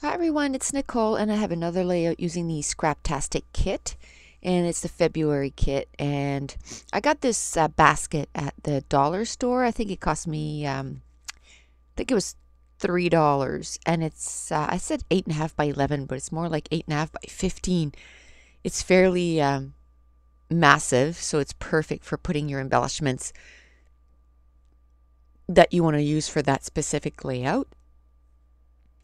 Hi everyone, it's Nicole and I have another layout using the Scraptastic kit, and it's the February kit. And I got this basket at the dollar store. I think it cost me I think it was $3, and it's I said 8.5 by 11, but it's more like 8.5 by 15. It's fairly massive, so it's perfect for putting your embellishments that you want to use for that specific layout,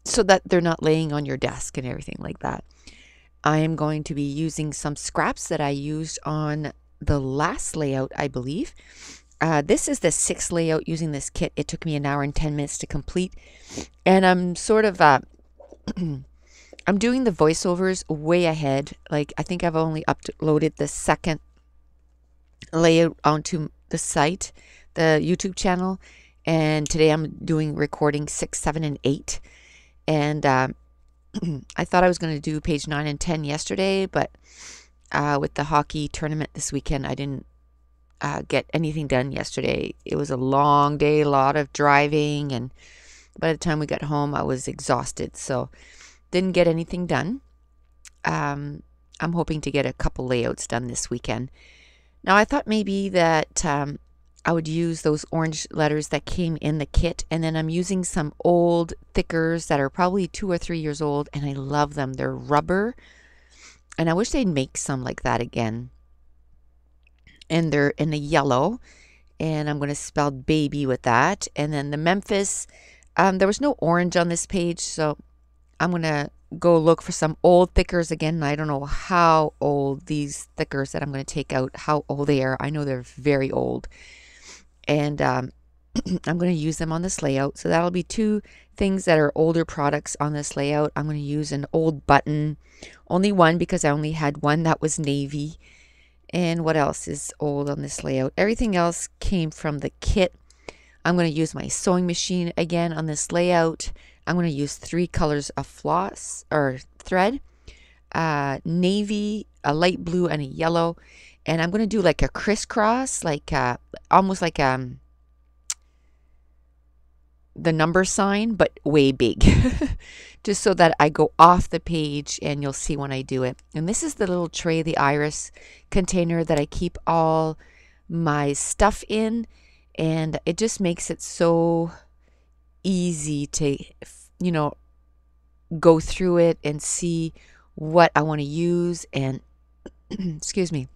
so that they're not laying on your desk and everything like that. I am going to be using some scraps that I used on the last layout, I believe. This is the sixth layout using this kit. It took me an hour and 10 minutes to complete. And I'm sort of, I'm doing the voiceovers way ahead. Like, I think I've only uploaded the second layout onto the site, the YouTube channel. And today I'm doing recording 6, 7, and 8. And I thought I was going to do page 9 and 10 yesterday, but with the hockey tournament this weekend, I didn't get anything done yesterday. It was a long day, a lot of driving, and by the time we got home, I was exhausted, so didn't get anything done. I'm hoping to get a couple layouts done this weekend. Now, I thought maybe that I would use those orange letters that came in the kit, and then I'm using some old thickers that are probably 2 or 3 years old, and I love them. They're rubber, and I wish they'd make some like that again. And they're in a yellow, and I'm going to spell baby with that. And then the Memphis, there was no orange on this page, so I'm going to go look for some old thickers again. I don't know how old these thickers that I'm going to take out, how old they are. I know they're very old. And I'm going to use them on this layout. So that'll be two things that are older products on this layout. I'm going to use an old button, only one because I only had one that was navy. And what else is old on this layout? Everything else came from the kit. I'm going to use my sewing machine again on this layout. I'm going to use 3 colors of floss or thread, navy, a light blue, and a yellow. And I'm going to do like a crisscross, like almost like the number sign, but way big, just so that I go off the page and you'll see when I do it. And this is the little tray, the iris container that I keep all my stuff in, and it just makes it so easy to, go through it and see what I want to use. And excuse me,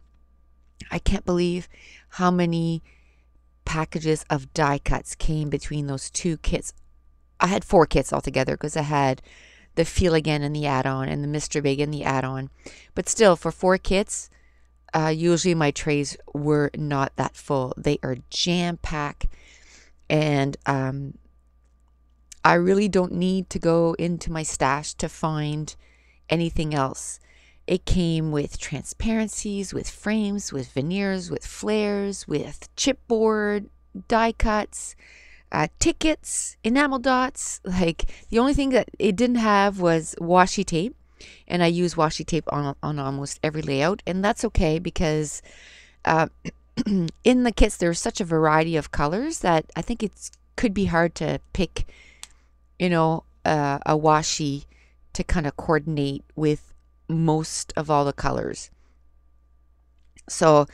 I can't believe how many packages of die cuts came between those 2 kits. I had 4 kits altogether because I had the Feel Again and the add-on and the Mr. Big and the add-on. But still, for 4 kits, usually my trays were not that full. They are jam-packed, and I really don't need to go into my stash to find anything else. It came with transparencies, with frames, with veneers, with flares, with chipboard, die cuts, tickets, enamel dots. Like, the only thing that it didn't have was washi tape, and I use washi tape on almost every layout, and that's okay because in the kits there's such a variety of colors that I think it could be hard to pick, a washi to kind of coordinate with most of all the colors. So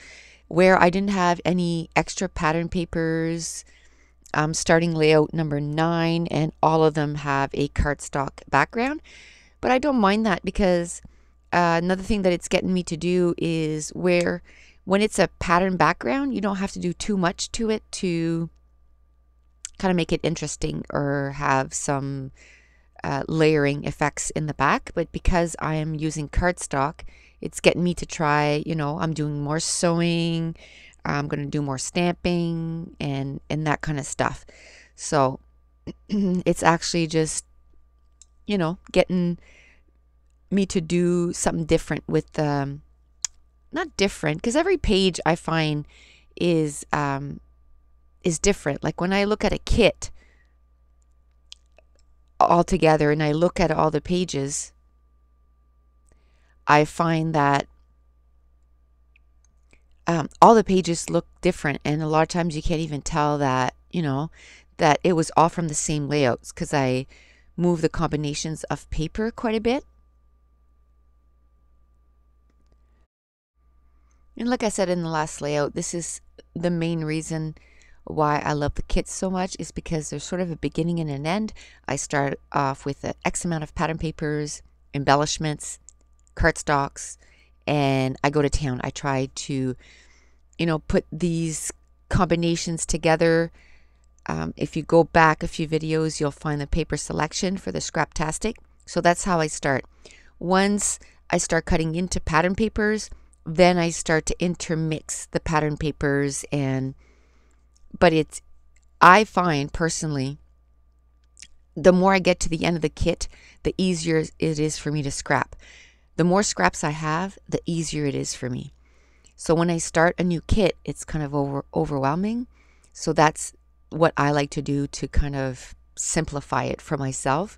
where I didn't have any extra pattern papers, I'm starting layout number 9, and all of them have a cardstock background. But I don't mind that because another thing that it's getting me to do is when it's a pattern background, you don't have to do too much to it to kind of make it interesting or have some layering effects in the back. But because I am using cardstock, it's getting me to try, I'm doing more sewing, I'm going to do more stamping and that kind of stuff. So it's actually just, getting me to do something different with not different, because every page I find is different. Like when I look at a kit all together and I look at all the pages, I find that all the pages look different, and a lot of times you can't even tell that that it was all from the same layouts, because I move the combinations of paper quite a bit. And like I said in the last layout, this is the main reason why I love the kits so much, is because there's sort of a beginning and an end. I start off with an X amount of pattern papers, embellishments, cardstocks, and I go to town. I try to, put these combinations together. If you go back a few videos, you'll find the paper selection for the Scraptastic. So that's how I start. Once I start cutting into pattern papers, then I start to intermix the pattern papers, but I find personally, the more I get to the end of the kit, the easier it is for me to scrap. The more scraps I have, the easier it is for me. So when I start a new kit, it's kind of overwhelming. So that's what I like to do to kind of simplify it for myself.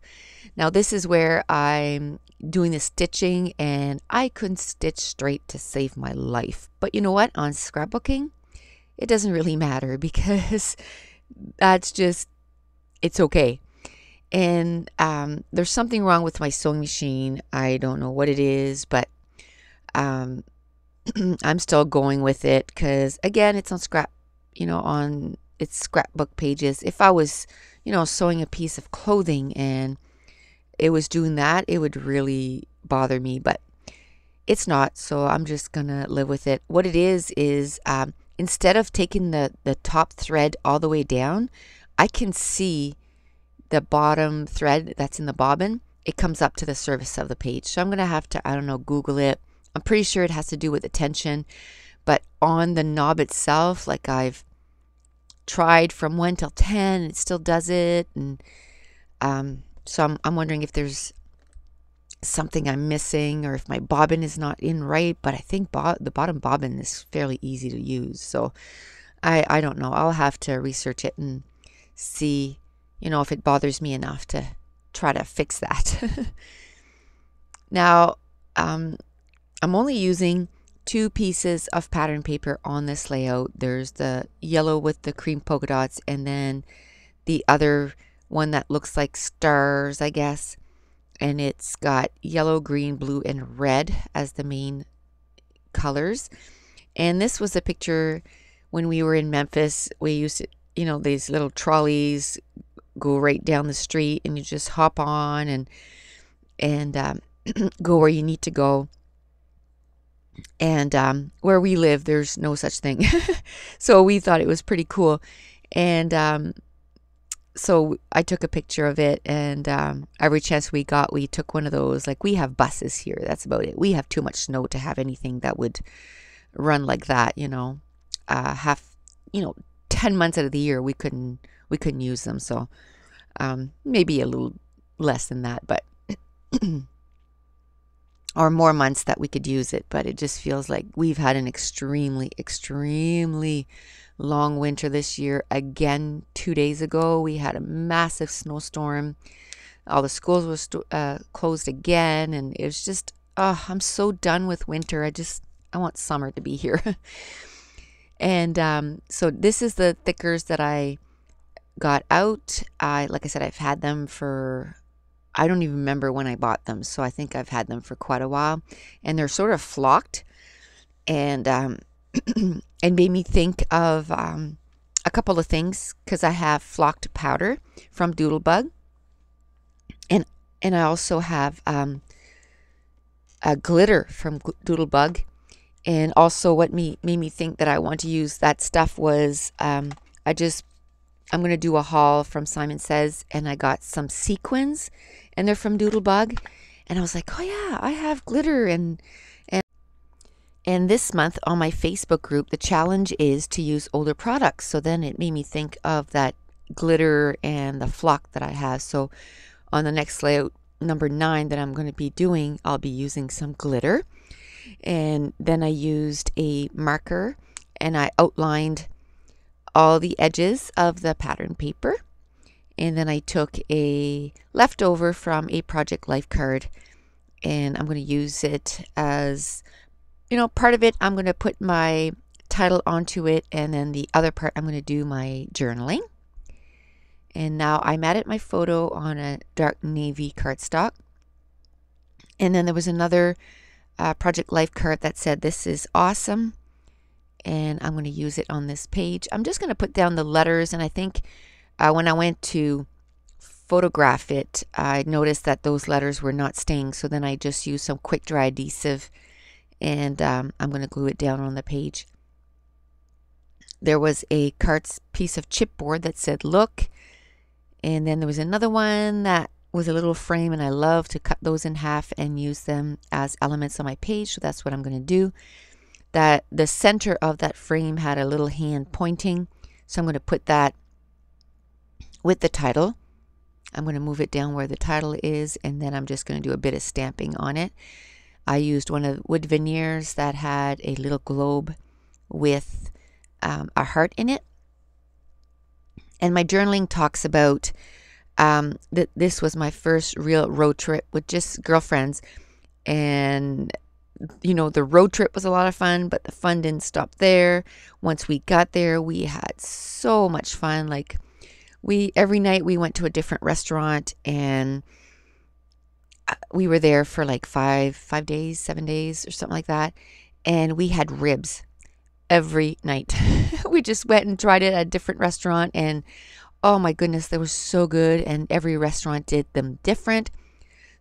Now this is where I'm doing the stitching, and I couldn't stitch straight to save my life. But you know what? On scrapbooking, it doesn't really matter, because that's just, it's okay. And there's something wrong with my sewing machine. I don't know what it is, but I'm still going with it, because again, it's on on its scrapbook pages. If I was, sewing a piece of clothing and it was doing that, it would really bother me, but it's not. So I'm just gonna live with it. What it is instead of taking the top thread all the way down, I can see the bottom thread that's in the bobbin. It comes up to the surface of the page. So I'm gonna have to, I don't know, Google it. I'm pretty sure it has to do with the tension, but on the knob itself, like I've tried from 1 till 10, it still does it. And so I'm wondering if there's something I'm missing, or if my bobbin is not in right. But I think the bottom bobbin is fairly easy to use. So I don't know. I'll have to research it and see, if it bothers me enough to try to fix that. Now, I'm only using 2 pieces of pattern paper on this layout. There's the yellow with the cream polka dots, and then the other one that looks like stars, I guess. And it's got yellow, green, blue, and red as the main colors. And this was a picture when we were in Memphis. We used to, these little trolleys go right down the street, and you just hop on and go where you need to go. And where we live, there's no such thing. So we thought it was pretty cool. And so I took a picture of it, and every chance we got, we took one of those. Like, we have buses here. That's about it. We have too much snow to have anything that would run like that, 10 months out of the year we couldn't use them. So maybe a little less than that, but or more months that we could use it. But it just feels like we've had an extremely long winter this year. Again, 2 days ago we had a massive snowstorm. All the schools were closed again, and it was just, I'm so done with winter. I want summer to be here. And so this is the thickers that I got out. Like I said, I've had them for, I don't even remember when I bought them, so I think I've had them for quite a while, and they're sort of flocked, and it made me think of a couple of things, because I have flocked powder from Doodlebug, and I also have a glitter from Doodlebug. And also what made me think that I want to use that stuff was I'm going to do a haul from Simon Says, and I got some sequins, and they're from Doodlebug, and I was like, oh yeah, I have glitter. And this month on my Facebook group, the challenge is to use older products. So then it made me think of that glitter and the flock that I have. So on the next layout, number 9, that I'm going to be doing, I'll be using some glitter. And then I used a marker, and I outlined all the edges of the pattern paper. And then I took a leftover from a Project Life card, and I'm going to use it as, part of it I'm going to put my title onto it, and then the other part I'm going to do my journaling. And now I'm at my photo on a dark navy cardstock. And then there was another Project Life card that said, "This is awesome." And I'm going to use it on this page. I'm just going to put down the letters. And I think when I went to photograph it, I noticed that those letters were not staying. So then I just used some quick dry adhesive, and I'm going to glue it down on the page. There was a piece of chipboard that said "Look," and then there was another one that was a little frame, and I love to cut those in half and use them as elements on my page. So that's what I'm going to do. That the center of that frame had a little hand pointing, so I'm going to put that with the title. I'm going to move it down where the title is, and then I'm just going to do a bit of stamping on it. I used one of the wood veneers that had a little globe with a heart in it. And my journaling talks about that this was my first real road trip with just girlfriends. And, you know, the road trip was a lot of fun, but the fun didn't stop there. Once we got there, we had so much fun. Like, every night we went to a different restaurant, and we were there for like 7 days or something like that. And we had ribs every night. We just went and tried it at a different restaurant, and oh my goodness, they were so good. And every restaurant did them different.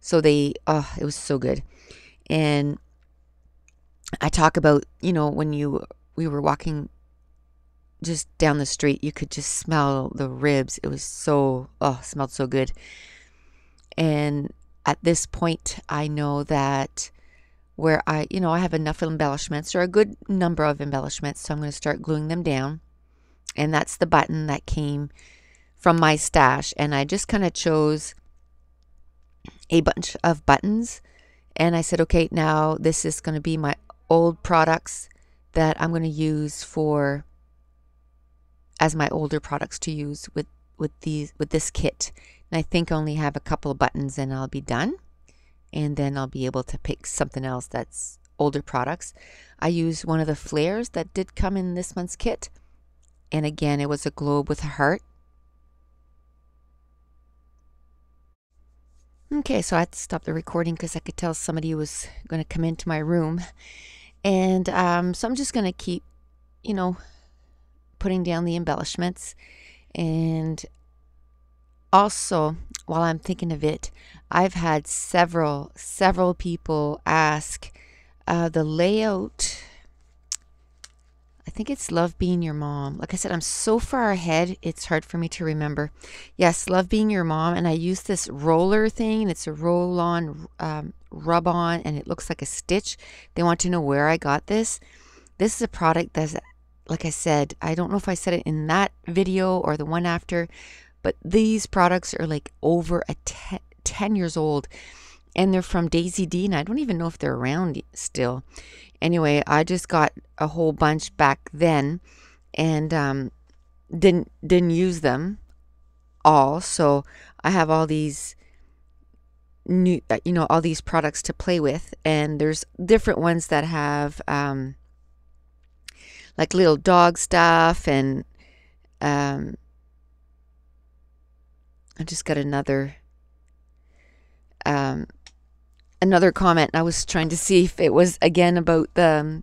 So it was so good. And I talk about, you know, when we were walking just down the street, you could just smell the ribs. It was smelled so good. And at this point, I know that where I have enough embellishments, or a good number of embellishments, so I'm going to start gluing them down. And that's the button that came from my stash. And I just kind of chose a bunch of buttons, and I said, okay, now this is going to be my old products that I'm going to use as my older products to use with this kit. And I think I only have a couple of buttons and I'll be done. And then I'll be able to pick something else that's older products. I used one of the flares that did come in this month's kit. And again, it was a globe with a heart. Okay, so I had to stop the recording because I could tell somebody was going to come into my room. And so I'm just going to keep, putting down the embellishments. And also, while I'm thinking of it, I've had several people ask the layout. I think it's Love Being Your Mom. Like I said, I'm so far ahead, it's hard for me to remember. Yes, Love Being Your Mom. And I use this roller thing, and it's a roll-on, rub-on, and it looks like a stitch. They want to know where I got this. This is a product that's, like I said, I don't know if I said it in that video or the one after, but these products are like over 10 years old, and they're from Daisy D, and I don't even know if they're around still. Anyway, I just got a whole bunch back then, and didn't use them all. So I have all these new, all these products to play with, and there's different ones that have like little dog stuff, and I just got another comment. I was trying to see if it was again about the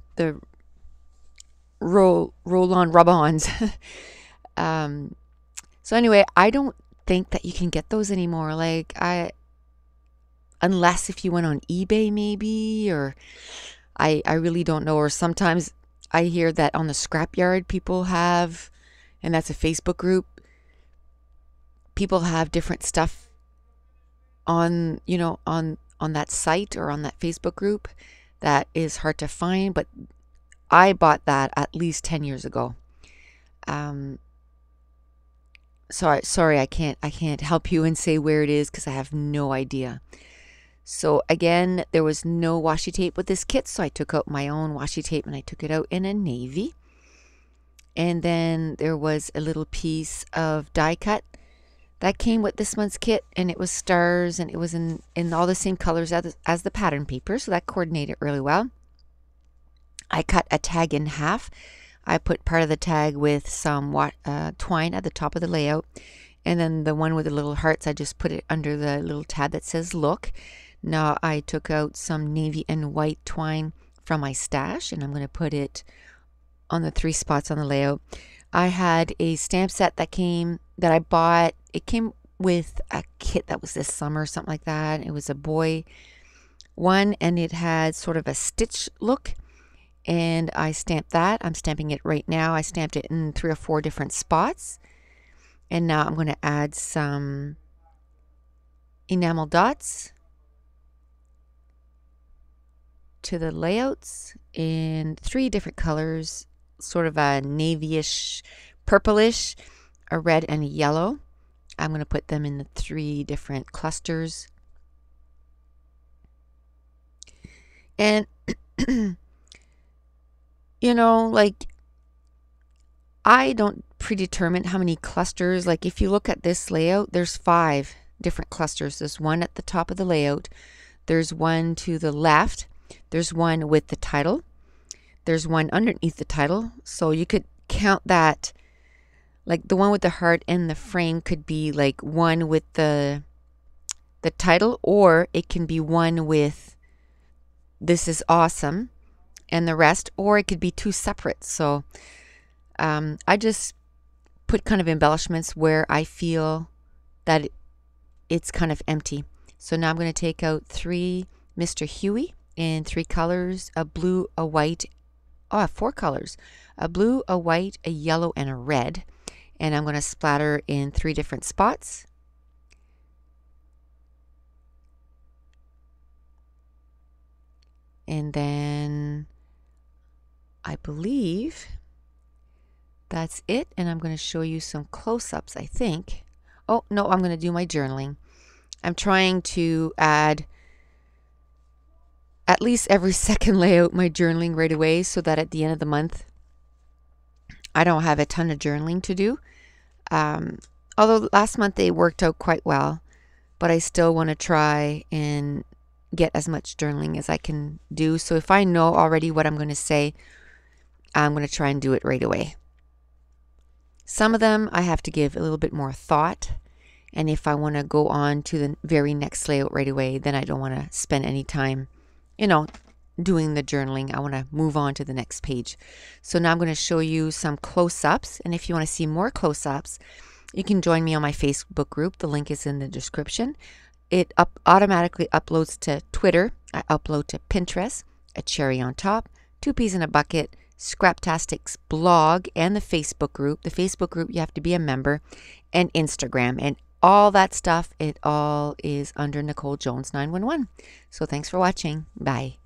roll-on rub-ons. So anyway, I don't think that you can get those anymore. Unless if you went on eBay maybe, or I really don't know. Or sometimes I hear that on the scrapyard people have, and that's a Facebook group, people have different stuff on that site or on that Facebook group that is hard to find. But I bought that at least 10 years ago. Sorry, I can't help you and say where it is because I have no idea. So again, there was no washi tape with this kit, so I took out my own washi tape and I took it out in a navy. And then there was a little piece of die cut that came with this month's kit, and it was stars, and it was in all the same colors as the pattern paper, so that coordinated really well. I cut a tag in half. I put part of the tag with some twine at the top of the layout, And then the one with the little hearts, I just put it under the little tab that says look. Now I took out some navy and white twine from my stash, and I'm going to put it on the 3 spots on the layout. I had a stamp set that I bought. It came with a kit that was this summer, something like that. It was a boy one, and it had sort of a stitch look, and I stamped that. I'm stamping it right now. I stamped it in 3 or 4 different spots, and now I'm going to add some enamel dots to the layouts in 3 different colors, sort of a navyish, purplish, a red, and a yellow. I'm going to put them in the 3 different clusters. And you know, like, I don't predetermine how many clusters. Like, if you look at this layout, there's 5 different clusters. There's one at the top of the layout. There's one to the left. There's one with the title. There's one underneath the title. So you could count that. Like, the one with the heart and the frame could be like one with the title, or it can be one with "This is awesome" and the rest, or it could be 2 separate. So I just put kind of embellishments where I feel that it's kind of empty. So now I'm going to take out 3 Mr. Huey in 3 colors, a blue, a white, 4 colors, a blue, a white, a yellow, and a red. And I'm going to splatter in 3 different spots. And then I believe that's it. And I'm going to show you some close-ups, I think. Oh, no, I'm going to do my journaling. I'm trying to add at least every second layout my journaling right away, so that at the end of the month I don't have a ton of journaling to do. Although last month they worked out quite well, but I still want to try and get as much journaling as I can do. So if I know already what I'm going to say, I'm going to try and do it right away. Some of them I have to give a little bit more thought, and if I want to go on to the very next layout right away, then I don't want to spend any time, you know, doing the journaling. I want to move on to the next page. So now I'm going to show you some close-ups, and if you want to see more close-ups, you can join me on my Facebook group. The link is in the description. It automatically uploads to Twitter. I upload to Pinterest, a cherry on top, 2 peas in a bucket, Scraptastic's blog, and the Facebook group. The Facebook group, you have to be a member, and Instagram, and all that stuff. It all is under Nicole Jones 911. So thanks for watching. Bye.